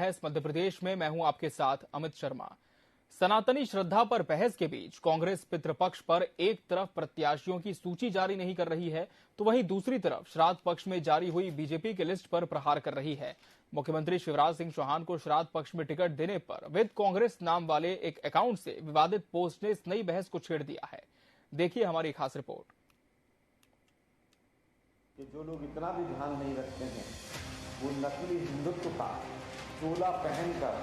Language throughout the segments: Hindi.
बहस मध्य प्रदेश में। मैं हूं आपके साथ अमित शर्मा। सनातनी श्रद्धा पर बहस के बीच कांग्रेस पितृपक्ष पर एक तरफ प्रत्याशियों की सूची जारी नहीं कर रही है, तो वहीं दूसरी तरफ श्राद्ध पक्ष में जारी हुई बीजेपी की लिस्ट पर प्रहार कर रही है। मुख्यमंत्री शिवराज सिंह चौहान को श्राद्ध पक्ष में टिकट देने पर विद कांग्रेस नाम वाले एक अकाउंट से विवादित पोस्ट ने इस नई बहस को छेड़ दिया है। देखिए हमारी खास रिपोर्ट। कि जो लोग इतना भी ध्यान नहीं रखते हैं वो नकली हिंदुत्व का चोला पहनकर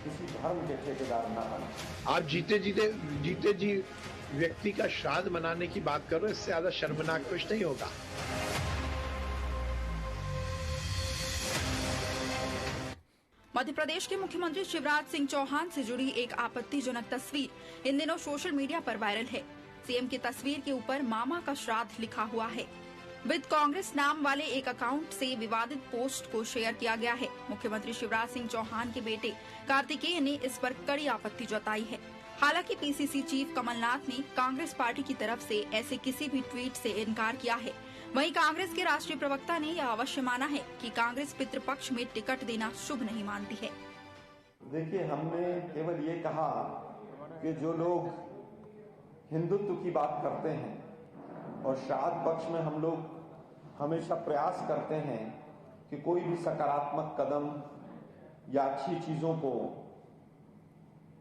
किसी धर्म के ठेकेदार न बने। आप जीते जी व्यक्ति का श्राद्ध मनाने की बात कर रहे हो, इससे ज्यादा शर्मनाक कुछ नहीं होगा। मध्य प्रदेश के मुख्यमंत्री शिवराज सिंह चौहान से जुड़ी एक आपत्तिजनक तस्वीर इन दिनों सोशल मीडिया पर वायरल है। सीएम की तस्वीर के ऊपर मामा का श्राद्ध लिखा हुआ है। विद कांग्रेस नाम वाले एक अकाउंट से विवादित पोस्ट को शेयर किया गया है। मुख्यमंत्री शिवराज सिंह चौहान के बेटे कार्तिकेय ने इस पर कड़ी आपत्ति जताई है। हालांकि पीसीसी चीफ कमलनाथ ने कांग्रेस पार्टी की तरफ से ऐसे किसी भी ट्वीट से इनकार किया है। वहीं कांग्रेस के राष्ट्रीय प्रवक्ता ने यह अवश्य माना है कि कांग्रेस पितृपक्ष में टिकट देना शुभ नहीं मानती है। देखिए, हमने केवल ये कहा कि जो लोग हिंदुत्व की बात करते हैं और श्राद्ध पक्ष में हम लोग हमेशा प्रयास करते हैं कि कोई भी सकारात्मक कदम या अच्छी चीजों को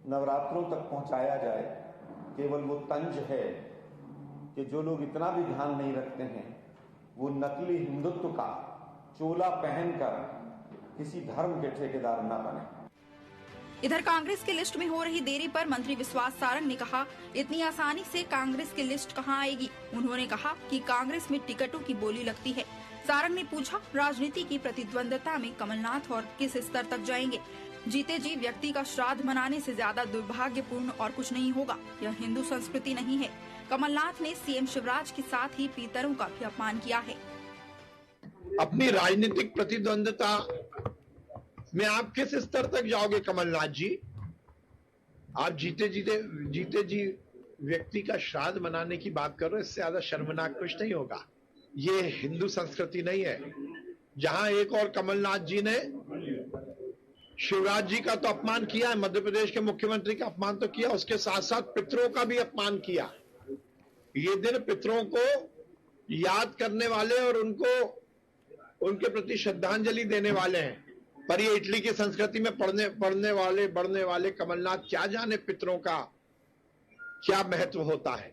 नवरात्रों तक पहुंचाया जाए, केवल वो तंज है कि जो लोग इतना भी ध्यान नहीं रखते हैं वो नकली हिंदुत्व का चोला पहनकर किसी धर्म के ठेकेदार न बने। इधर कांग्रेस की लिस्ट में हो रही देरी पर मंत्री विश्वास सारंग ने कहा, इतनी आसानी से कांग्रेस की लिस्ट कहां आएगी। उन्होंने कहा कि कांग्रेस में टिकटों की बोली लगती है। सारंग ने पूछा, राजनीति की प्रतिद्वंदता में कमलनाथ और किस स्तर तक जाएंगे। जीते जी व्यक्ति का श्राद्ध मनाने से ज्यादा दुर्भाग्यपूर्ण और कुछ नहीं होगा। यह हिंदू संस्कृति नहीं है। कमलनाथ ने सीएम शिवराज के साथ ही पितरों का भी अपमान किया है। अपनी राजनीतिक प्रतिद्वंदता में आप किस स्तर तक जाओगे कमलनाथ जी? आप जीते जी व्यक्ति का श्राद्ध मनाने की बात कर रहे हो, इससे ज्यादा शर्मनाक कुछ नहीं होगा। ये हिंदू संस्कृति नहीं है। जहां एक और कमलनाथ जी ने शिवराज जी का तो अपमान किया है, मध्य प्रदेश के मुख्यमंत्री का अपमान तो किया, उसके साथ साथ पितरों का भी अपमान किया। ये दिन पितरों को याद करने वाले और उनके प्रति श्रद्धांजलि देने वाले हैं। पर ये इटली की संस्कृति में बढ़ने वाले कमलनाथ क्या जाने पितरों का क्या महत्व होता है।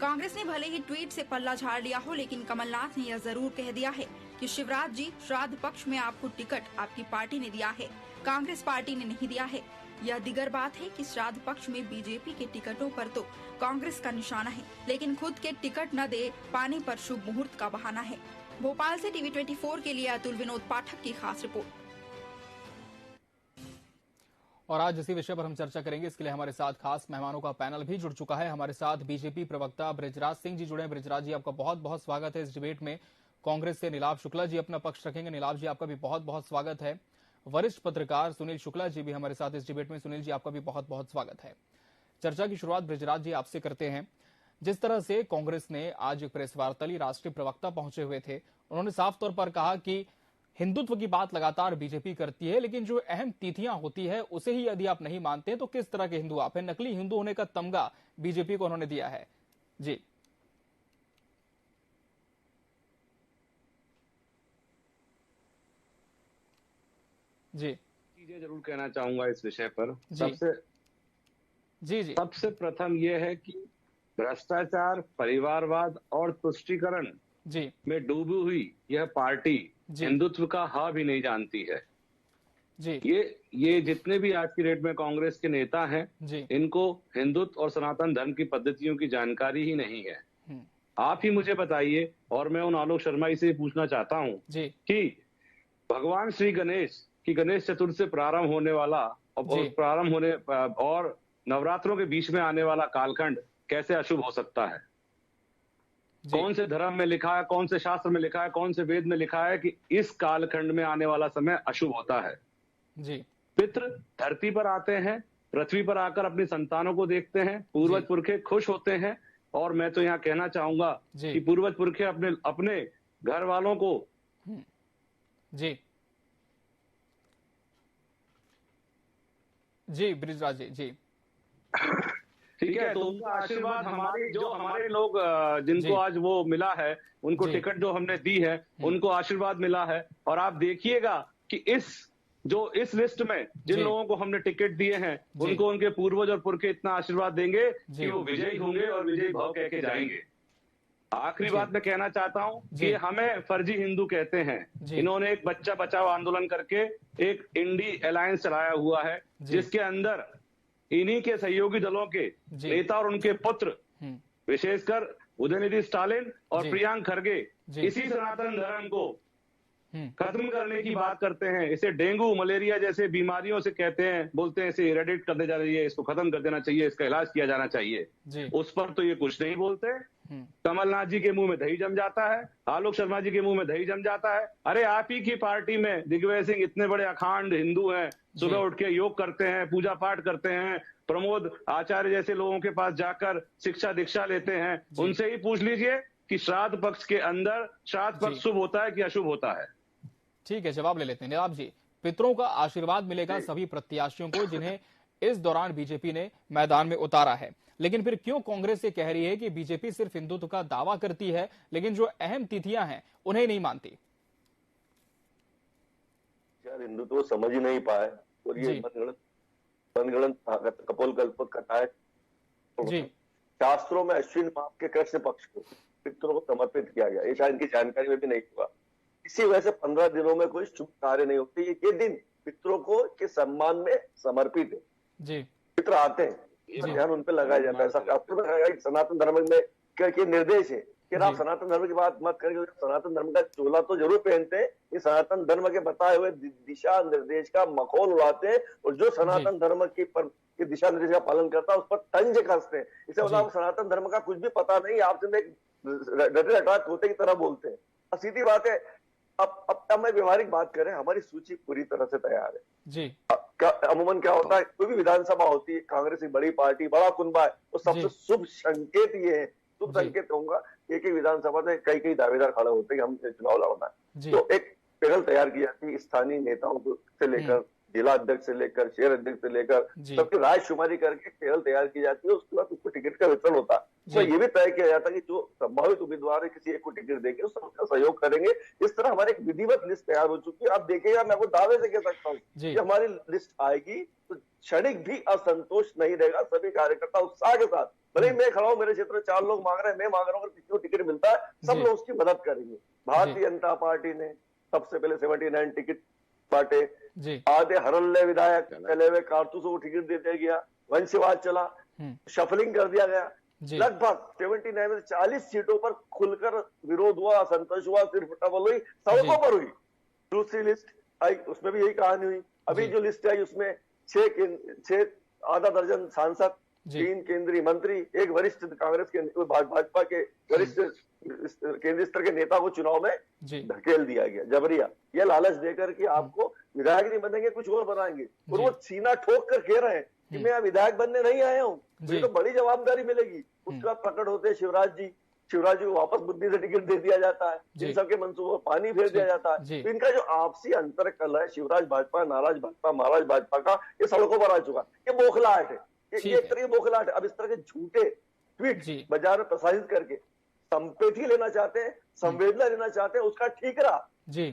कांग्रेस ने भले ही ट्वीट से पल्ला झाड़ लिया हो, लेकिन कमलनाथ ने यह जरूर कह दिया है कि शिवराज जी, श्राद्ध पक्ष में आपको टिकट आपकी पार्टी ने दिया है, कांग्रेस पार्टी ने नहीं दिया है। यह दिगर बात है कि श्राद्ध पक्ष में बीजेपी के टिकटों पर तो कांग्रेस का निशाना है, लेकिन खुद के टिकट न दे पाने पर शुभ मुहूर्त का बहाना है। भोपाल से टीवी 24 के लिए अतुल विनोद पाठक की खास रिपोर्ट। और आज इसी विषय पर हम चर्चा करेंगे। इसके लिए हमारे साथ खास मेहमानों का पैनल भी जुड़ चुका है। हमारे साथ बीजेपी प्रवक्ता बृजराज सिंह जी जुड़े हैं। बृजराज जी, आपका बहुत बहुत स्वागत है इस डिबेट में। कांग्रेस से नीलाभ शुक्ला जी अपना पक्ष रखेंगे। नीलाभ जी, आपका भी बहुत बहुत स्वागत है। वरिष्ठ पत्रकार सुनील शुक्ला जी भी हमारे साथ इस डिबेट में। सुनील जी, आपका भी बहुत बहुत स्वागत है। चर्चा की शुरुआत बृजराज जी आपसे करते हैं। जिस तरह से कांग्रेस ने आज प्रेस वार्ता ली, राष्ट्रीय प्रवक्ता पहुंचे हुए थे, उन्होंने साफ तौर पर कहा कि हिंदुत्व की बात लगातार बीजेपी करती है, लेकिन जो अहम तिथियां होती है उसे ही यदि आप नहीं मानते हैं तो किस तरह के हिंदू आप हैं। नकली हिंदू होने का तमगा बीजेपी को उन्होंने दिया है। जी जी चीजें जरूर कहना चाहूंगा इस विषय पर। जी सबसे प्रथम यह है कि भ्रष्टाचार, परिवारवाद और तुष्टीकरण में डूबी हुई यह पार्टी हिंदुत्व का हा भी नहीं जानती है। जी ये जितने भी आज की डेट में कांग्रेस के नेता हैं, इनको हिंदुत्व और सनातन धर्म की पद्धतियों की जानकारी ही नहीं है। आप ही मुझे बताइए, और मैं उन आलोक शर्मा से पूछना चाहता हूं कि भगवान श्री गणेश की गणेश चतुर्थी से प्रारंभ होने वाला और नवरात्रों के बीच में आने वाला कालखंड कैसे अशुभ हो सकता है? कौन से धर्म में लिखा है, कौन से शास्त्र में लिखा है, कौन से वेद में लिखा है कि इस कालखंड में आने वाला समय अशुभ होता है? पितृ धरती पर आते हैं, पृथ्वी पर आकर अपनी संतानों को देखते हैं, पूर्वज पुरखे खुश होते हैं। और मैं तो यहाँ कहना चाहूंगा कि पूर्वज पुरखे अपने घर वालों को जी बृजराज जी जी। ठीक है, तो उनका आशीर्वाद हमारे लोग जिनको आज वो मिला है, उनको टिकट जो हमने दी है, उनको आशीर्वाद मिला है। और आप देखिएगा कि इस लिस्ट में जिन लोगों को हमने टिकट दिए हैं, उनको उनके पूर्वज और पुरखे इतना आशीर्वाद देंगे कि वो विजयी होंगे और विजयी भाव कह के जाएंगे। आखिरी बात मैं कहना चाहता हूं कि हमें फर्जी हिंदू कहते हैं। इन्होंने एक बच्चा बचाओ आंदोलन करके एक इंडी अलायंस चलाया हुआ है, जिसके अंदर इन्हीं के सहयोगी दलों के नेता और उनके पुत्र, विशेषकर उदयनिधि स्टालिन और प्रियांक खरगे, इसी सनातन धर्म को खत्म करने की बात करते हैं। इसे डेंगू मलेरिया जैसे बीमारियों से कहते हैं, बोलते हैं इसे इरेडिकेट कर दे जा रही है, इसको खत्म कर देना चाहिए, इसका इलाज किया जाना चाहिए। उस पर तो ये कुछ नहीं बोलते। कमलनाथ जी के मुंह में दही जम जाता है, आलोक शर्मा जी के मुंह में दही जम जाता है। अरे आप ही की पार्टी में दिग्विजय सिंह इतने बड़े अखंड हिंदू हैं, सुबह उठ के योग करते हैं, पूजा पाठ करते हैं, प्रमोद आचार्य जैसे लोगों के पास जाकर शिक्षा दीक्षा लेते हैं। उनसे ही पूछ लीजिए कि श्राद्ध पक्ष के अंदर श्राद्ध पक्ष शुभ होता है कि अशुभ होता है। ठीक है, जवाब ले लेते हैं नीलाभ जी। पितरों का आशीर्वाद मिलेगा सभी प्रत्याशियों को जिन्हें इस दौरान बीजेपी ने मैदान में उतारा है, लेकिन फिर क्यों कांग्रेस ये कह रही है कि बीजेपी सिर्फ हिंदुत्व का दावा करती है लेकिन जो अहम तिथियां हैं उन्हें नहीं मानती? यार हिंदुत्व समझ ही नहीं पाए और ये मनगढ़ंत कपोल कथा है। शास्त्रों में अश्विन माह के कृष्ण पक्ष को पितरों को समर्पित किया गया, ये शायद इनकी जानकारी में भी नहीं हुआ। इसी वजह से 15 दिनों में कोई शुभ कार्य नहीं होते। ये दिन पितरों को के सम्मान में समर्पित है। जी पितर आते हैं, ध्यान उन पर लगाया जाता है। सनातन धर्म में क्या निर्देश है कि आप सनातन धर्म की बात मत करेंगे। सनातन धर्म का चोला तो जरूर पहनते हैं, ये सनातन धर्म के बताए हुए दिशा निर्देश का मखौल उड़ाते हैं और जो सनातन धर्म की दिशा निर्देश का पालन करता है उस पर तंज कसते हैं। इसे मतलब सनातन धर्म का कुछ भी पता नहीं, आपसे डटे डटा तोते की तरह बोलते हैं। सीधी बात है। अब मैं व्यवहारिक बात करें, हमारी सूची पूरी तरह से तैयार है जी। अमूमन क्या होता है, कोई भी विधानसभा होती है, कांग्रेस एक बड़ी पार्टी, बड़ा कुनबा है, तो सबसे शुभ संकेत ये है, शुभ संकेत कहूंगा, एक विधानसभा से कई दावेदार खड़े होते हैं कि हम चुनाव लड़ना है। तो एक पैनल तैयार की जाती है, स्थानीय नेताओं से लेकर जिला अध्यक्ष से लेकर शहर अध्यक्ष से लेकर सबकी राय शुमारी करके पैनल तैयार की जाती है। उसके बाद उसको टिकट का वितरण होता है। तो ये भी तय किया जाता है कि जो संभावित उम्मीदवार है किसी एक को टिकट देंगे, उसका सहयोग करेंगे। इस तरह हमारी एक विधिवत लिस्ट तैयार हो चुकी है। आप देखिएगा, मैं आपको दावे से कह सकता हूँ कि हमारी लिस्ट आएगी तो क्षणिक भी असंतोष नहीं रहेगा। सभी कार्यकर्ता उत्साह के साथ, भले मैं खड़ा हूँ, मेरे क्षेत्र में 4 लोग मांग रहे हैं, मैं मांग रहा हूँ, अगर किसी को टिकट मिलता है सब लोग उसकी मदद करेंगे। भारतीय जनता पार्टी ने सबसे पहले 79 टिकट बांटे, आधे हरल्ले विधायक पहले वे कारतूसों को टिकट दे दिया गया, वंशवाद चला, शफलिंग कर दिया गया। लगभग 79 में 40 सीटों पर खुलकर विरोध हुआ, असंतोष हुआ, सिर्फ फटाफट हुई, सड़कों पर हुई। दूसरी लिस्ट आई, उसमें भी यही कहानी हुई। अभी जो लिस्ट आई उसमें 6 आधा दर्जन सांसद, 3 केंद्रीय मंत्री, एक वरिष्ठ कांग्रेस के भाजपा के वरिष्ठ केंद्रीय स्तर के नेता को चुनाव में धकेल दिया गया, जबरिया। ये लालच देकर कि आपको विधायक नहीं बनेंगे, कुछ और बनाएंगे, और वो सीना ठोक कर कह रहे हैं कि मैं विधायक बनने नहीं आया हूँ, मुझे तो बड़ी जवाबदारी मिलेगी। उसके बाद प्रकट होते हैं शिवराज जी को वापस बुद्धि से टिकट दे दिया जाता है, इन सबके मंसूबों पर पानी फेर दिया जाता है। तो इनका जो आपसी अंतर कल है, शिवराज भाजपा, नाराज भाजपा, महाराज भाजपा का, ये सड़कों पर आ चुका। ये बौखलाहट है, ये एक तरह की बौखलाहट है। अब इस तरह के झूठे ट्वीट बाजार में प्रसारित करके संपेठी लेना चाहते हैं, संवेदना लेना चाहते हैं, उसका ठीकरा,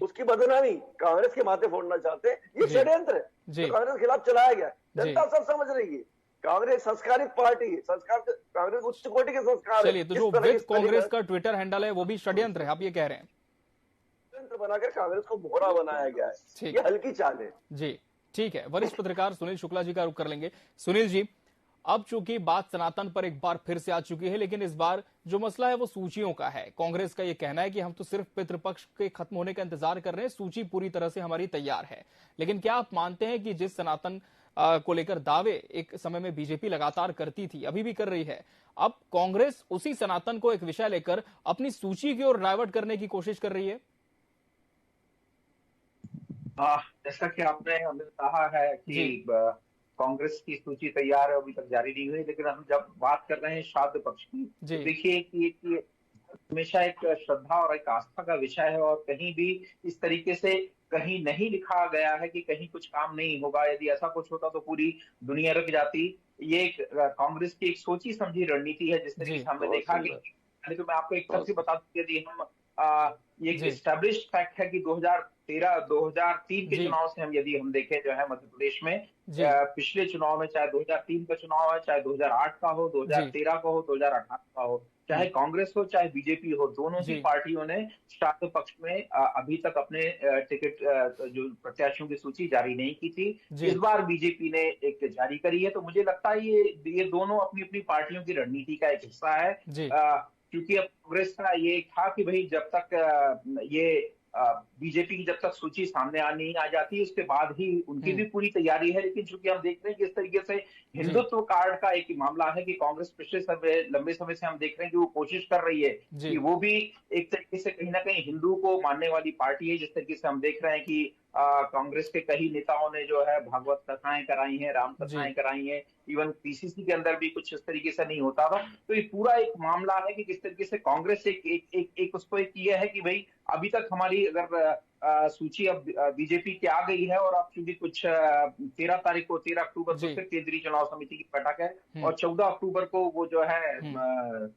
उसकी बदनामी कांग्रेस के माथे फोड़ना चाहते हैं। ये षड्यंत्र है जो कांग्रेस के खिलाफ चलाया गया। जनता सब समझ रही है, कांग्रेस संस्कारित पार्टी है, संस्कार कांग्रेस उच्च कोटि के संस्कार। चलिए, तो जो विद कांग्रेस का ट्विटर हैंडल है वो भी षड्यंत्र है, आप ये कह रहे हैं? षड्यंत्र बनाकर कांग्रेस को मोहरा बनाया गया है, ये हल्की चाल है जी। ठीक है, वरिष्ठ पत्रकार सुनील शुक्ला जी का रुख कर लेंगे। सुनील जी, अब चूंकि बात सनातन पर एक बार फिर से आ चुकी है, लेकिन इस बार जो मसला है वो सूचियों का है। कांग्रेस का ये कहना है कि हम तो सिर्फ पितृपक्ष के खत्म होने का इंतजार कर रहे हैं, सूची पूरी तरह से हमारी तैयार है। लेकिन क्या आप मानते हैं कि जिस सनातन को लेकर दावे एक समय में बीजेपी लगातार करती थी, अभी भी कर रही है, अब कांग्रेस उसी सनातन को एक विषय लेकर अपनी सूची की ओर डाइवर्ट करने की कोशिश कर रही है? जैसा कि आपने हमें कहा है कि कांग्रेस की सूची तैयार है, अभी तक जारी नहीं हुई, लेकिन हम जब बात कर रहे हैं श्राद्ध पक्ष की, तो देखिए कि हमेशा एक श्रद्धा और एक आस्था का विषय है, और कहीं भी इस तरीके से कहीं नहीं लिखा गया है कि कहीं कुछ काम नहीं होगा। यदि ऐसा कुछ होता तो पूरी दुनिया रुक जाती। ये एक कांग्रेस की एक सोची समझी रणनीति है, जिस तरीके से हमने देखा कि तो मैं आपको एक तरफ से बता दूं, यदि हम ये एक एस्टैब्लिश्ड फैक्ट है कि 2003 के चुनाव से यदि हम देखें जो है मध्य प्रदेश में पिछले चुनाव में, चाहे 2003 का चुनाव है, चाहे 2008 का हो, 2013 का हो, 2018 का हो, चाहे कांग्रेस हो चाहे बीजेपी हो, दोनों ही पार्टियों ने शासक पक्ष में अभी तक अपने टिकट जो प्रत्याशियों की सूची जारी नहीं की थी। इस बार बीजेपी ने एक जारी करी है। तो मुझे लगता है ये दोनों अपनी अपनी पार्टियों की रणनीति का एक हिस्सा है, क्योंकि अब कांग्रेस का ये था कि भाई जब तक ये बीजेपी की जब तक सूची सामने नहीं आ जाती, उसके बाद ही उनकी भी पूरी तैयारी है। लेकिन चूंकि हम देख रहे हैं कि इस तरीके से हिंदुत्व कार्ड का एक मामला है कि कांग्रेस पिछले लंबे समय से हम देख रहे हैं कि वो कोशिश कर रही है कि वो भी एक तरीके से कहीं ना कहीं हिंदू को मानने वाली पार्टी है। जिस तरीके से हम देख रहे हैं कि कांग्रेस के कई नेताओं ने जो है भागवत कथाएं कराई हैं, राम कथाएं कराई हैं, इवन पीसीसी के अंदर भी कुछ इस तरीके से नहीं होता था। तो ये पूरा एक मामला है कि किस तरीके से कांग्रेस एक उसको एक ये है कि भाई अभी तक हमारी अगर सूची अब बीजेपी की आ गई है, और अब चूंकि कुछ 13 अक्टूबर को फिर केंद्रीय चुनाव समिति की बैठक है और 14 अक्टूबर को वो जो है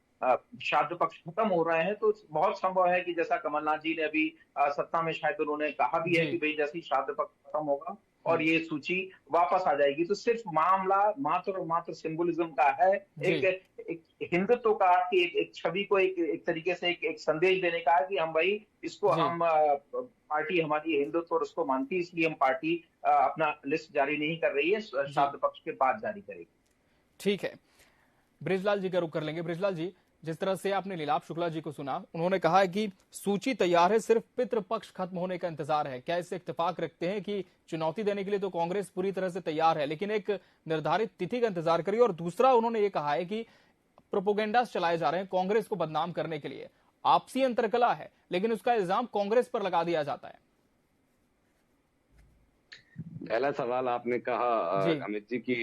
श्राद्ध पक्ष खत्म हो रहे हैं, तो बहुत संभव है कि जैसा कमलनाथ जी ने अभी सत्ता में शायद उन्होंने कहा भी है कि भाई जैसे ही श्राद्ध पक्ष खत्म होगा और ये सूची वापस आ जाएगी। तो सिर्फ मामला मात्र और मात्र सिंबोलिज्म का है, एक हिंदुत्व का एक छवि को एक तरीके से एक संदेश देने का है कि हम भाई इसको हम पार्टी हमारी हिंदुत्व और उसको मानती है, इसलिए हम पार्टी अपना लिस्ट जारी नहीं कर रही है, श्राद्ध पक्ष के बाद जारी करेगी। ठीक है, बृजलाल जी का रुख कर लेंगे। बृजलाल जी, जिस तरह से आपने लीलाप शुक्ला जी को सुना, उन्होंने कहा है कि सूची तैयार है, सिर्फ पितृपक्ष खत्म होने का इंतजार है। क्या इससे इत्तेफाक रखते हैं कि चुनौती देने के लिए तो कांग्रेस पूरी तरह से तैयार है, लेकिन एक निर्धारित तिथि का इंतजार करिए? और दूसरा, उन्होंने ये कहा है कि प्रोपोगेंडास चलाए जा रहे हैं कांग्रेस को बदनाम करने के लिए। आपसी अंतरकला है, लेकिन उसका इल्जाम कांग्रेस पर लगा दिया जाता है। पहला सवाल आपने कहा अमित जी की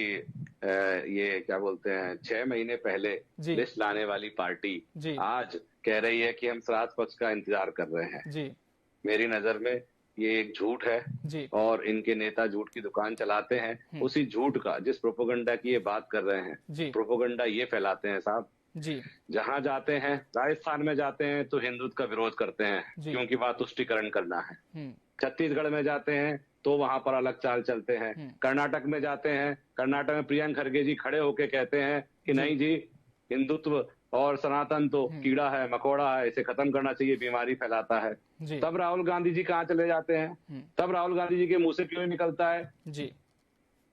ये क्या बोलते हैं 6 महीने पहले लिस्ट लाने वाली पार्टी आज कह रही है कि हम श्राद्ध पक्ष का इंतजार कर रहे हैं। मेरी नजर में ये एक झूठ है और इनके नेता झूठ की दुकान चलाते हैं। उसी झूठ का, जिस प्रोपोगंडा की ये बात कर रहे हैं, प्रोपोगंडा ये फैलाते हैं साहब। जहां जाते हैं, राजस्थान में जाते हैं तो हिंदुत्व का विरोध करते हैं क्योंकि वहां तुष्टिकरण करना है। छत्तीसगढ़ में जाते हैं तो वहां पर अलग चाल चलते हैं। कर्नाटक में जाते हैं, कर्नाटक में प्रियंक खड़गे जी खड़े होके कहते हैं कि नहीं जी, हिंदुत्व और सनातन तो कीड़ा है, मकोड़ा है, इसे खत्म करना चाहिए, बीमारी फैलाता है। तब राहुल गांधी जी कहाँ चले जाते हैं? तब राहुल गांधी जी के मुंह से क्यों निकलता है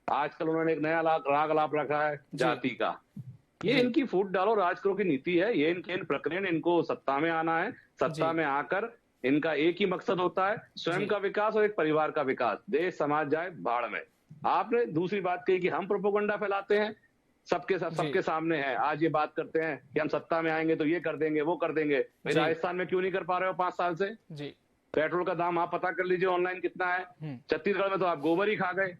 आजकल उन्होंने एक नया राग अलाप रखा है जाति का। ये इनकी फूट डालो राज करो की नीति है। ये इन प्रकरण, इनको सत्ता में आना है। सत्ता में आकर इनका एक ही मकसद होता है, स्वयं का विकास और एक परिवार का विकास। देश समाज जाए भाड़ में। आपने दूसरी बात कही कि हम प्रोपोगंडा फैलाते हैं, सबके सामने है। आज ये बात करते हैं कि हम सत्ता में आएंगे तो ये कर देंगे, वो कर देंगे। भाई राजस्थान में क्यों नहीं कर पा रहे हो 5 साल से? पेट्रोल का दाम आप पता कर लीजिए ऑनलाइन कितना है। छत्तीसगढ़ में तो आप गोबर ही खा गए।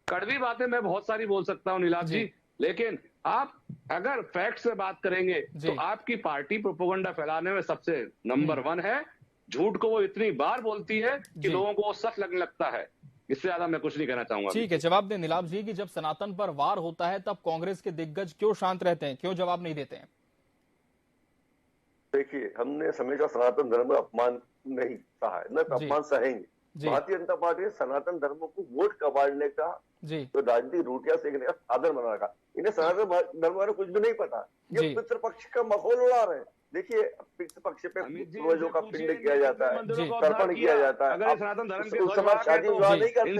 कड़वी बातें मैं बहुत सारी बोल सकता हूँ नीलाभ जी, लेकिन आप अगर फैक्ट से बात करेंगे तो आपकी पार्टी प्रोपोगंडा फैलाने में सबसे नंबर 1 है। झूठ को वो इतनी बार बोलती है कि लोगों को वो सच लगने लगता है। इससे ज्यादा मैं कुछ नहीं कहना चाहूंगा। ठीक है, जवाब दें नीलाभ जी कि जब सनातन पर वार होता है तब कांग्रेस के दिग्गज क्यों शांत रहते हैं, क्यों जवाब नहीं देते हैं? देखिए, हमने हमेशा सनातन धर्म का अपमान नहीं सहा है, न अपमान सहेंगे। भारतीय जनता पार्टी ने सनातन धर्म को वोट कबाड़ने का तो राजनीतिक रोटियां सेकने का साधन बना रखा। इन्हें सनातन धर्म बारे कुछ भी नहीं पता। ये पितृपक्ष का माहौल उड़ा रहे हैं। देखिए, पितृपक्ष पे पूर्वजों का पिंड किया जाता है, तर्पण किया जाता है। उस समय शादी विवाह नहीं करते।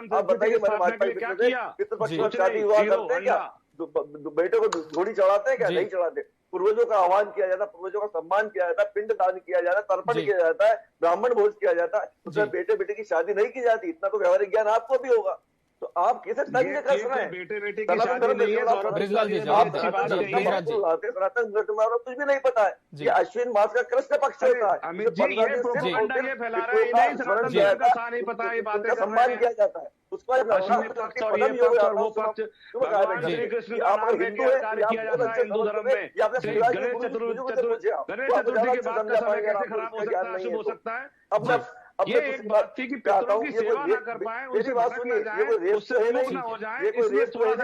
आप बताइए, हमारे भाजपा पितृपक्ष में शादी विवाह करते हैं क्या? बेटे को घोड़ी चढ़ाते हैं क्या? नहीं चढ़ाते। पूर्वजों का आह्वान किया जाता है, पूर्वजों का सम्मान किया जाता है, पिंड दान किया जाता है, तर्पण किया जाता है, ब्राह्मण भोज किया जाता है। उसमें बेटे बेटे की शादी नहीं की जाती। इतना तो व्यवहारिक ज्ञान आपको भी होगा। तो आप कैसे तंज कर रहे हैं? बेटे की शादी नहीं है। सनातन धर्म कुछ भी नहीं पता है। ये अश्विन मास का कृष्ण पक्ष होता है, सम्मान किया जाता है। उसका हिंदू धर्म में गणेश चतुर्थी की बात का समय कैसे खराब हो सकता है? अब ये एक बात थी कि पितरों की सेवा ना कर पाए, उनसे भटक ना जाए, उससे विमुख ना हो जाए, इसलिए थोड़ा सा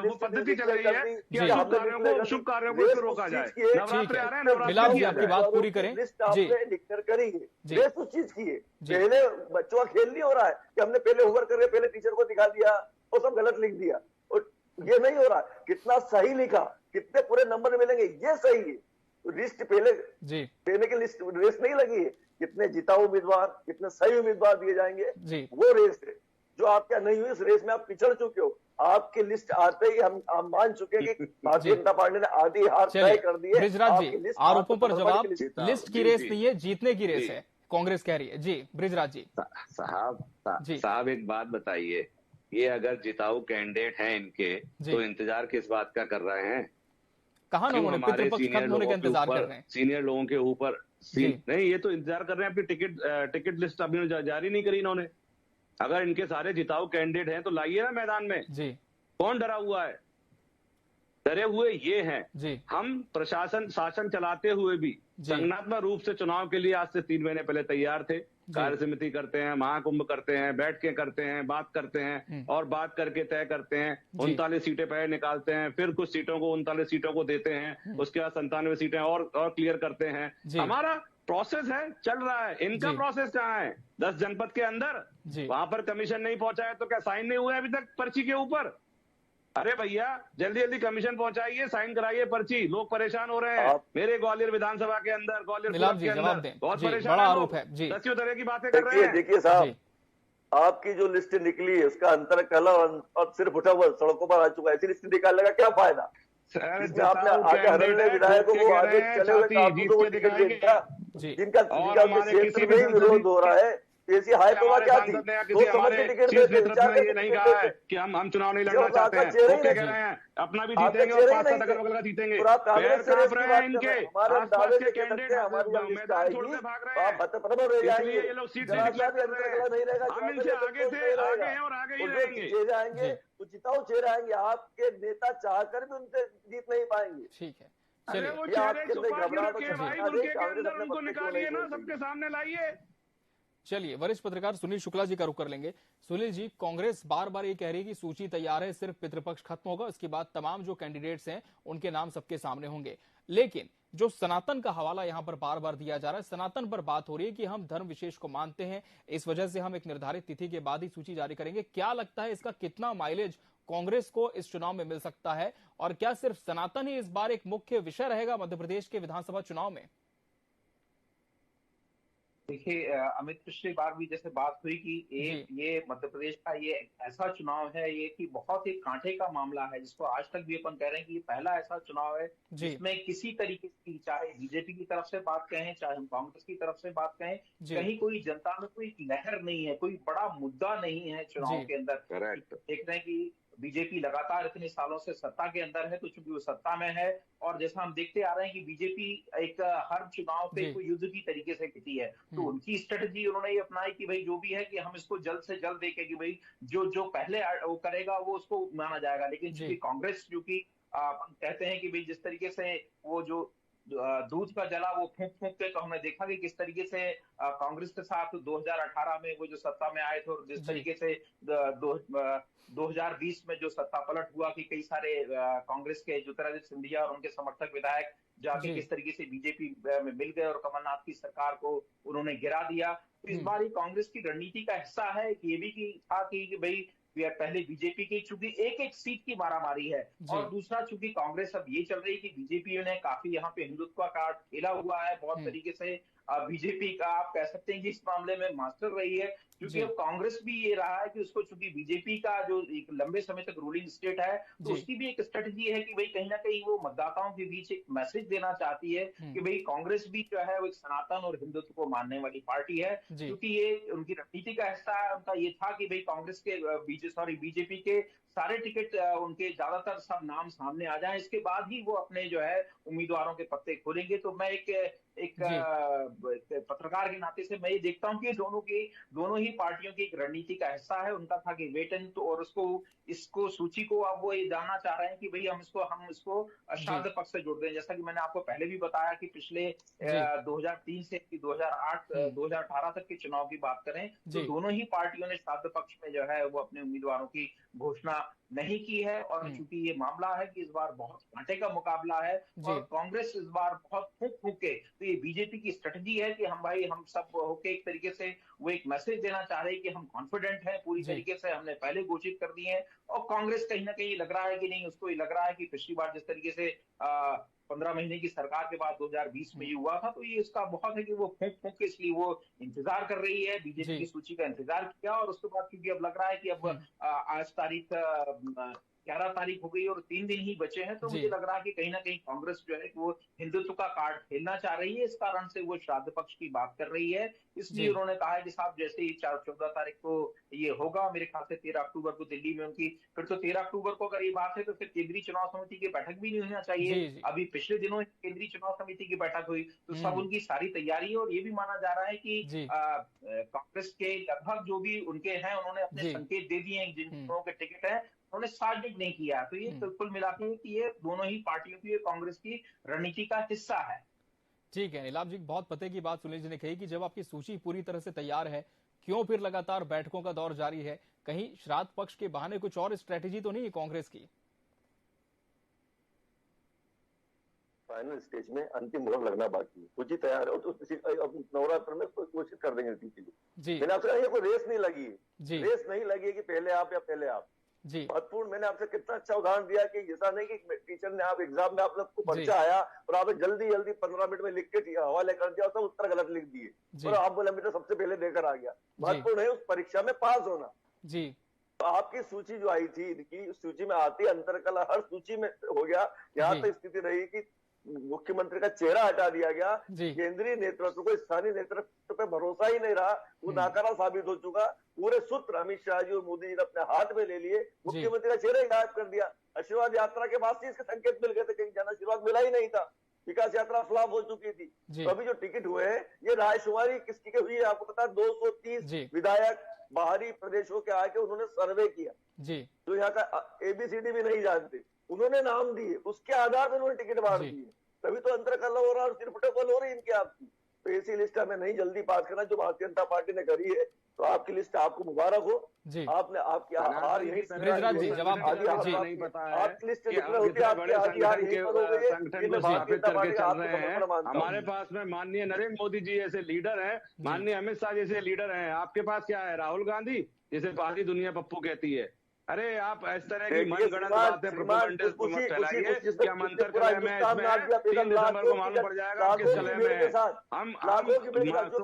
वो पद्धति चल रही है कि शुभ कार्यों को इसको रोका जाए। नवरात्रि आ रहे हैं, नवरात्रि आपकी बात पूरी करें जी। डिक्लेयर करेंगे रेस उस चीज की है। पहले बच्चों का खेल नहीं हो रहा है कि हमने पहले होमवर्क करके पहले टीचर को दिखा दिया और सब गलत लिख दिया, और ये नहीं हो रहा। कितना सही लिखा, कितने पूरे नंबर मिलेंगे, ये सही है। लिस्ट पहले देने की लिस्ट रेस नहीं लगी है, कितने जिताऊ उम्मीदवार, कितने सही उम्मीदवार दिए जाएंगे, वो रेस है। जो आप क्या नहीं हुई, इस रेस में आप पिछड़ चुके हो। आपकी लिस्ट आते ही हम मान चुके हैं कि भारतीय जनता पार्टी ने आधी हार तय कर दी है। बृजराज जी, आरोपों पर जवाब, लिस्ट की रेस नहीं है, जीतने की रेस है, कांग्रेस कह रही है जी। बृजराज जी साहब एक बात बताइए, ये अगर जिताऊ कैंडिडेट हैं इनके, तो इंतजार किस बात का कर रहे हैं? कहा ना उन्होंने पितृपक्ष खत्म होने का इंतजार कर रहे हैं, सीनियर लोगों के ऊपर नहीं, ये तो इंतजार कर रहे हैं। अपनी टिकट लिस्ट अभी जारी नहीं करी इन्होंने। अगर इनके सारे जिताऊ कैंडिडेट हैं तो लाइए ना मैदान में जी। कौन डरा हुआ है? डरे हुए ये हैं। हम प्रशासन शासन चलाते हुए भी संगठनात्मक रूप से चुनाव के लिए आज से 3 महीने पहले तैयार थे। कार्य समिति करते हैं, महाकुंभ करते हैं, बैठ के करते हैं, बात करते हैं और बात करके तय करते हैं। 39 सीटें पहले निकालते हैं, फिर कुछ सीटों को 39 सीटों को देते हैं, उसके बाद 97 सीटें और क्लियर करते हैं। हमारा प्रोसेस है, चल रहा है। इनका प्रोसेस कहाँ है? 10 जनपद के अंदर वहां पर कमीशन नहीं पहुंचा है तो क्या साइन नहीं हुआ है अभी तक पर्ची के ऊपर? अरे भैया जल्दी जल्दी कमीशन पहुंचाइए, साइन कराइए पर्ची, लोग परेशान हो रहे हैं। मेरे ग्वालियर विधानसभा के अंदर, ग्वालियर के अंदर बहुत परेशान आरोप है। दसियों तरह की बातें कर रहे हैं। देखिए साहब, आपकी जो लिस्ट निकली है उसका अंतर कला और सिर्फ उठा हुआ सड़कों पर आ चुका है। ऐसी लिस्ट निकालने का क्या फायदा? आपने आगे हरने विधायक को आगे चले हुए टिकट देगा जिनका क्षेत्र में विरोध हो रहा है। ऐसी हाई पावर क्या थी? तो समझ के टिकट देते, ये नहीं कहा है कि हम चुनाव नहीं लड़ना चाहते हैं। वो क्या कह रहे हैं? अपना भी जीतेंगे और 5-7 अगर बगल का जीतेंगे। पैर कांप रहे हैं इनके, आसपास के कैंडिडेट मैदान छोड़ के भाग रहे हैं, इसलिए ये लोग सीट नहीं डिक्लेयर कर रहे हैं। हम इनसे आगे थे, आगे हैं और आगे ही रहेंगे। तो जिताऊ चेहरे आएंगे, आपके नेता चाहकर भी उनसे जीत नहीं पाएंगे। ठीक है, चलिए वो चेहरे छुपा के रखे भाई, उनके अंदर उनको निकालिए ना, सबके सामने लाइए। चलिए, वरिष्ठ पत्रकार सुनील शुक्ला जी का रुख कर लेंगे। सुनील जी, कांग्रेस बार बार ये कह रही है कि सूची तैयार है, सिर्फ पितृपक्ष खत्म होगा, उसके बाद तमाम जो कैंडिडेट्स हैं उनके नाम सबके सामने होंगे। लेकिन जो सनातन का हवाला यहां पर बार बार दिया जा रहा है, सनातन पर बात हो रही है कि हम धर्म विशेष को मानते हैं, इस वजह से हम एक निर्धारित तिथि के बाद ही सूची जारी करेंगे। क्या लगता है इसका कितना माइलेज कांग्रेस को इस चुनाव में मिल सकता है, और क्या सिर्फ सनातन ही इस बार एक मुख्य विषय रहेगा मध्य प्रदेश के विधानसभा चुनाव में? देखिए अमित, पिछली बार भी जैसे बात हुई कि ये मध्य प्रदेश का ये ऐसा चुनाव है ये कि बहुत ही कांटे का मामला है, जिसको आज तक भी अपन कह रहे हैं कि ये पहला ऐसा चुनाव है जिसमें किसी तरीके की, चाहे बीजेपी की तरफ से बात कहें, चाहे हम कांग्रेस की तरफ से बात कहें, कहीं कोई जनता में कोई लहर नहीं है, कोई बड़ा मुद्दा नहीं है चुनाव के अंदर। देख रहे हैं कि बीजेपी लगातार इतने सालों से सत्ता के अंदर है, तो चूंकि वो सत्ता में है और जैसा हम देखते आ रहे हैं कि बीजेपी एक हर चुनाव पे कोई युद्ध की तरीके से जीती है, तो उनकी स्ट्रेटजी उन्होंने ये अपनाई कि भाई जो भी है कि हम इसको जल्द से जल्द देखें कि भाई जो पहले वो करेगा वो उसको माना जाएगा। लेकिन चूंकि कांग्रेस चूंकि कहते हैं कि भाई जिस तरीके से वो जो दूध का जला वो फूंक फूंक के, तो हमने देखा कि किस तरीके से कांग्रेस के साथ 2018 में वो जो सत्ता में आए थे और जिस तरीके से 2020 में जो सत्ता पलट हुआ कि कई सारे कांग्रेस के ज्योतिरादित्य सिंधिया और उनके समर्थक विधायक जाके किस तरीके से बीजेपी में मिल गए और कमलनाथ की सरकार को उन्होंने गिरा दिया। तो इस बार ही कांग्रेस की रणनीति का हिस्सा है कि ये भी था कि भाई पहले बीजेपी की चूंकि एक सीट की मारामारी है, और दूसरा चूंकि कांग्रेस अब ये चल रही है कि बीजेपी ने काफी यहाँ पे हिंदुत्व का खेला हुआ है बहुत तरीके से। बीजेपी का आप कह सकते हैं कि इस मामले में मास्टर रही है, क्योंकि अब कांग्रेस भी ये रहा है कि उसको चूंकि बीजेपी का जो एक लंबे समय तक रूलिंग स्टेट है, तो उसकी भी एक स्ट्रेटजी है कि भाई कहीं ना कहीं वो मतदाताओं के बीच एक मैसेज देना चाहती है कि भाई कांग्रेस भी जो है वो एक सनातन और हिंदुत्व को मानने वाली पार्टी है, क्योंकि ये उनकी रणनीति का हिस्सा है। उनका ये था कि भाई कांग्रेस के बीजेपी के सारे टिकट उनके ज्यादातर सब नाम सामने आ जाएं, इसके बाद ही वो अपने जो है उम्मीदवारों के पत्ते खोलेंगे। तो मैं एक पत्रकार के नाते से मैं ये देखता हूँ कि दोनों ही ही पार्टियों की एक रणनीति का हिस्सा है। उनका था कि वेट एंड, और इसको सूची को अब वो ये जानना चाह रहे हैं कि भाई हम इसको श्राद्ध पक्ष से जोड़ दें। जैसा कि मैंने आपको पहले भी बताया कि पिछले 2003 से 2018 तक के चुनाव की बात करें तो दोनों ही पार्टियों ने श्राद्ध पक्ष में जो है वो अपने उम्मीदवारों की घोषणा नहीं की है। और चूंकि ये मामला है कि इस बार बहुत कांटे का मुकाबला है और कांग्रेस इस बार बहुत फूंक के, तो ये बीजेपी की स्ट्रेटजी है कि हम सब होके एक तरीके से वो एक मैसेज देना चाह रहे हैं कि हम कॉन्फिडेंट हैं पूरी तरीके से, हमने पहले घोषित कर दिए हैं। और कांग्रेस कहीं ना कहीं लग रहा है कि नहीं, उसको ये लग रहा है कि पिछली बार जिस तरीके से 15 महीने की सरकार के बाद 2020 में ये हुआ था, तो ये इसका बहुत है कि वो फूंक के, इसलिए वो इंतजार कर रही है, बीजेपी की सूची का इंतजार किया। और उसके बाद क्योंकि अब लग रहा है कि अब आज तारीख 11 तारीख हो गई और 3 दिन ही बचे हैं, तो मुझे लग रहा है कि कहीं ना कहीं कांग्रेस जो है वो हिंदुत्व का कार्ड खेलना चाह रही है। इस कारण से वो श्राद्ध पक्ष की बात कर रही है। इसलिए उन्होंने कहा है कि साहब जैसे ही 14 तारीख को ये होगा, मेरे ख्याल से 13 अक्टूबर को दिल्ली में उनकी, फिर तो 13 अक्टूबर को अगर ये बात है तो फिर केंद्रीय चुनाव समिति की बैठक भी नहीं होना चाहिए। अभी पिछले दिनों केंद्रीय चुनाव समिति की बैठक हुई तो सब उनकी सारी तैयारी है। और ये भी माना जा रहा है कि कांग्रेस के लगभग जो भी उनके हैं उन्होंने अपने संकेत दे दिए हैं, जिन लोगों के टिकट है उन्होंने सार्वजनिक नहीं किया। तो ये कुल मिलाकर कि ये दोनों ही पार्टियों की, कांग्रेस की रणनीति का हिस्सा है। ठीक है नीलाभ जी, बहुत पते की बात सुनील जी ने कही कि जब आपकी सूची पूरी तरह से तैयार है, क्यों फिर लगातार बैठकों का दौर जारी है? कहीं श्राद्ध पक्ष के बहाने कुछ और स्ट्रेटेजी तो नहीं है कांग्रेस की? फाइनल स्टेज में अंतिम मुहर लगना बाकी है, सूची तैयार हो तो नवरात्र में कोशिश कर देंगे के लिए। मैंने आपसे कहा कोई रेस नहीं लगी है, रेस नहीं लगी है कि पहले आप या पहले आप। महत्वपूर्ण, मैंने आपसे कितना अच्छा उदाहरण दिया कि ऐसा नहीं कि टीचर ने आप एग्जाम में आप लोग पर्चा आया और आपने जल्दी 15 मिनट में लिख के हवाले कर दिया, सब उत्तर गलत लिख दिए और आप बोले मैं तो सबसे पहले देकर आ गया। महत्वपूर्ण है उस परीक्षा में पास होना। तो आपकी सूची जो आई थी कि सूची में आती अंतरकला हर सूची में हो गया। यहाँ तक स्थिति रही कि मुख्यमंत्री का चेहरा हटा दिया गया, केंद्रीय नेतृत्व को, स्थानीय नेतृत्व पे भरोसा ही नहीं रहा, वो नाकारा साबित हो चुका। पूरे सूत्र अमित शाह जी और मोदी जी ने अपने हाथ में ले लिए, मुख्यमंत्री का चेहरा ही गायब कर दिया। आशीर्वाद यात्रा के बाद से इसके संकेत मिल गए थे, कहीं जन आशीर्वाद मिला ही नहीं था, विकास यात्रा फ्लॉप हो चुकी थी। तो अभी जो टिकट हुए हैं ये रायशुमारी किसकी के हुई है आपको पता? 230 विधायक बाहरी प्रदेशों के आके उन्होंने सर्वे किया, जो यहाँ का ABCD भी नहीं जानते, उन्होंने नाम दिए, उसके आधार पर उन्होंने टिकट बांट दिए। तभी तो अंतरकल्ला हो रहा है और सिर्फ फुटेबॉल हो रही है इनके आपकी। तो ऐसी लिस्ट हमें नहीं जल्दी पास करना जो भारतीय जनता पार्टी ने करी है। तो आपकी लिस्ट आपको मुबारक हो, आपने आपकी हार यही ब्रिजराज जी जवाब नहीं पता है आपकी लिस्ट निकल होती है, आपकी हार यही पर हो गई है। संगठन को स्थापित करके चल रहे हैं। हमारे पास में माननीय नरेंद्र मोदी जी ऐसे लीडर हैं, माननीय अमित शाह जैसे लीडर हैं। आपके पास क्या है? राहुल गांधी, जिसे आधी दुनिया पप्पू कहती है। अरे आप इस तरह की मनगढ़ंत बातें फैलाइए कि हम अंतर कलह में इसमें 3 दिसंबर को मालूम पड़ जाएगा किस कलह में है। हम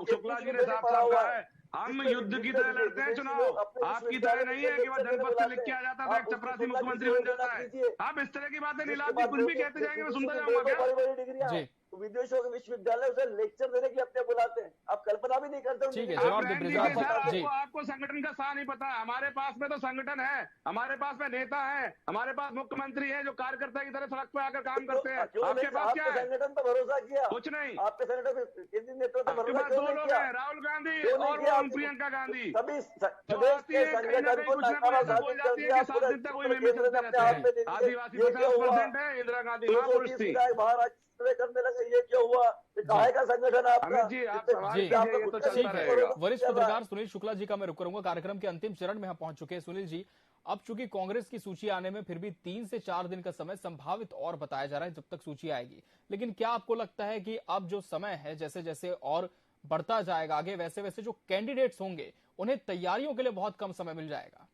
शुक्ला जी ने साफ साफ कहा है हम युद्ध की तरह लड़ते हैं चुनाव, आपकी तरह नहीं है कि वह जनपद से लिख के आ जाता था, एक चपरासी मुख्यमंत्री बन जाता है। आप इस तरह की बातें नीलाभ जी कुछ भी कहते जाएंगे, मैं सुनता जाऊंगा क्या? विदेशों के विश्वविद्यालय उसे लेक्चर देने के लिए अपने बुलाते हैं, आप कल्पना भी नहीं करते। आपको संगठन का सा नहीं पता। हमारे पास में तो संगठन है, हमारे पास में नेता है, हमारे पास मुख्यमंत्री है जो कार्यकर्ता की तरह सड़क पे आकर काम करते हैं। आपके पास क्या है? संगठन पर भरोसा किया? कुछ नहीं। आपके संगठन केंद्रीय नेतृत्व पर भरोसा क्यों नहीं किया? राहुल गांधी और प्रियंका गांधी सभी प्रदेश के संगठन को नकारा साबित कर दिया। आदिवासी 50% है, इंदिरा गांधी महापुरुष थी। करने लगे, ये क्यों हुआ? कहा का संगठन आपका? वरिष्ठ पत्रकार सुनील शुक्ला जी का मैं रुक करूंगा। कार्यक्रम के अंतिम चरण में हम पहुंच चुके हैं। सुनील जी, अब चूंकि कांग्रेस की सूची आने में फिर भी 3 से 4 दिन का समय संभावित और बताया जा रहा है जब तक सूची आएगी, लेकिन क्या आपको लगता है कि अब जो समय है जैसे जैसे और बढ़ता जाएगा आगे, वैसे वैसे जो कैंडिडेट्स होंगे उन्हें तैयारियों के लिए बहुत कम समय मिल जाएगा?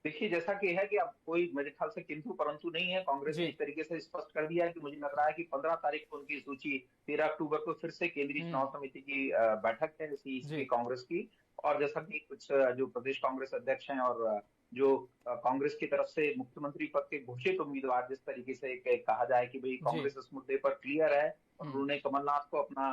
देखिए, जैसा कि है कि अब कोई मेरे ख्याल से किंतु परंतु नहीं है। कांग्रेस ने इस तरीके से स्पष्ट कर दिया है कि मुझे लग रहा है कि 15 तारीख को उनकी सूची, 13 अक्टूबर को फिर से केंद्रीय चुनाव समिति की बैठक है इसी कांग्रेस की। और जैसा कि कुछ जो प्रदेश कांग्रेस अध्यक्ष हैं और जो कांग्रेस की तरफ से मुख्यमंत्री पद के घोषित उम्मीदवार, जिस तरीके से कहा जाए कि भाई कांग्रेस इस मुद्दे पर क्लियर है और उन्होंने कमलनाथ को अपना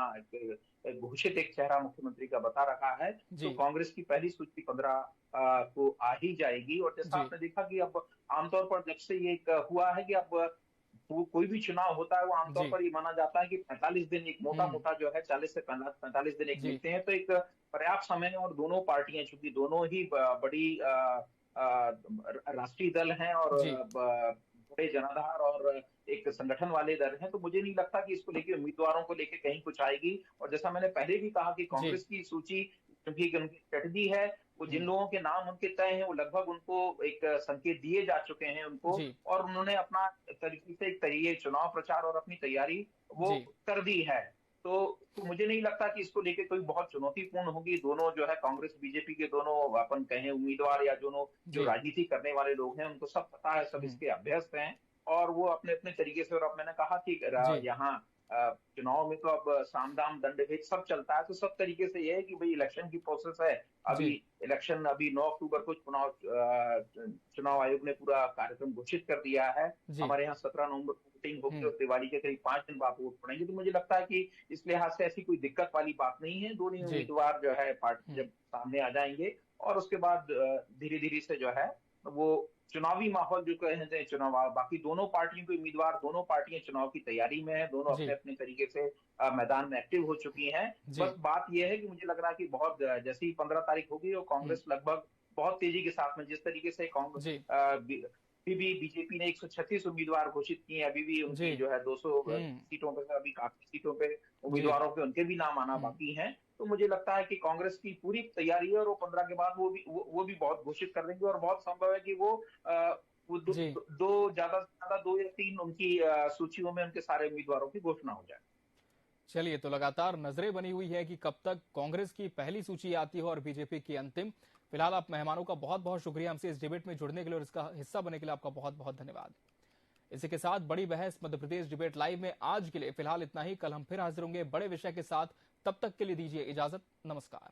घोषित एक चेहरा मुख्यमंत्री का बता रखा है, तो कांग्रेस की पहली सूची 15 को आ ही जाएगी। और जैसा आपने देखा कि अब आमतौर पर जब से ये हुआ है कि अब कोई भी चुनाव होता है वो आमतौर पर ये माना जाता है कि 45 दिन एक मोटा जो है 40 से 45 दिन एक मिलते हैं, तो एक पर्याप्त समय है। और दोनों पार्टियां, चूंकि दोनों ही बड़ी राष्ट्रीय दल हैं और बड़े जनाधार और एक संगठन वाले दल हैं, तो मुझे नहीं लगता कि इसको लेके उम्मीदवारों को लेके कहीं कुछ आएगी। और जैसा मैंने पहले भी कहा कि कांग्रेस की सूची, क्योंकि उनकी स्ट्रेटजी है, वो जिन लोगों के नाम उनके तय हैं वो लगभग उनको एक संकेत दिए जा चुके हैं उनको, और उन्होंने अपना तरीके से एक तरीके चुनाव प्रचार और अपनी तैयारी वो कर दी है। तो मुझे नहीं लगता कि इसको लेके कोई बहुत चुनौतीपूर्ण होगी। दोनों जो है कांग्रेस बीजेपी के दोनों अपन कहें उम्मीदवार या दोनों जो राजनीति करने वाले लोग हैं उनको सब पता है, सब इसके अभ्यस्त हैं और वो अपने अपने तरीके से। और अब मैंने कहा कि यहाँ चुनाव में तो अब साम दाम दंड भेद सब चलता है, तो सब तरीके से ये है कि भाई इलेक्शन की प्रोसेस है। अभी इलेक्शन 9 अक्टूबर को चुनाव आयोग ने पूरा कार्यक्रम घोषित कर दिया है। हमारे यहाँ 17 नवंबर को वोटिंग होगी और दिवाली के करीब 5 दिन बाद वोट पड़ेंगे। तो मुझे लगता है कि इस लिहाज से ऐसी कोई दिक्कत वाली बात नहीं है। दोनों उम्मीदवार जो है पार्टी जब सामने आ जाएंगे और उसके बाद धीरे धीरे से जो है वो चुनावी माहौल जो कहते हैं चुनाव, बाकी दोनों पार्टियों के उम्मीदवार, दोनों पार्टियां चुनाव की तैयारी में है, दोनों अपने अपने तरीके से मैदान में एक्टिव हो चुकी हैं। बस बात यह है कि मुझे लग रहा है कि बहुत जैसे ही 15 तारीख होगी और कांग्रेस लगभग बहुत तेजी के साथ में, जिस तरीके से कांग्रेस अभी भी बीजेपी ने 136 उम्मीदवार घोषित किए हैं, अभी भी उनकी जो है 200 सीटों पर, अभी काफी सीटों पे उम्मीदवारों के उनके भी नाम आना बाकी हैं। तो मुझे लगता है कि कांग्रेस की पूरी तैयारी है और वो 15 के बाद वो भी बहुत घोषित कर देंगे और बहुत संभव है कि वो ज्यादा से ज्यादा 2 या 3 उनकी सूचियों में उनके सारे उम्मीदवारों की घोषणा हो जाए। चलिए, तो लगातार नजरें बनी हुई है कि कब तक कांग्रेस की पहली सूची आती है और बीजेपी की अंतिम। फिलहाल आप मेहमानों का बहुत बहुत शुक्रिया हमसे इस डिबेट में जुड़ने के लिए और इसका हिस्सा बनने के लिए आपका बहुत बहुत धन्यवाद। इसी के साथ बड़ी बहस मध्य प्रदेश डिबेट लाइव में आज के लिए फिलहाल इतना ही। कल हम फिर हाजिर होंगे बड़े विषय के साथ। तब तक के लिए दीजिए इजाजत। नमस्कार।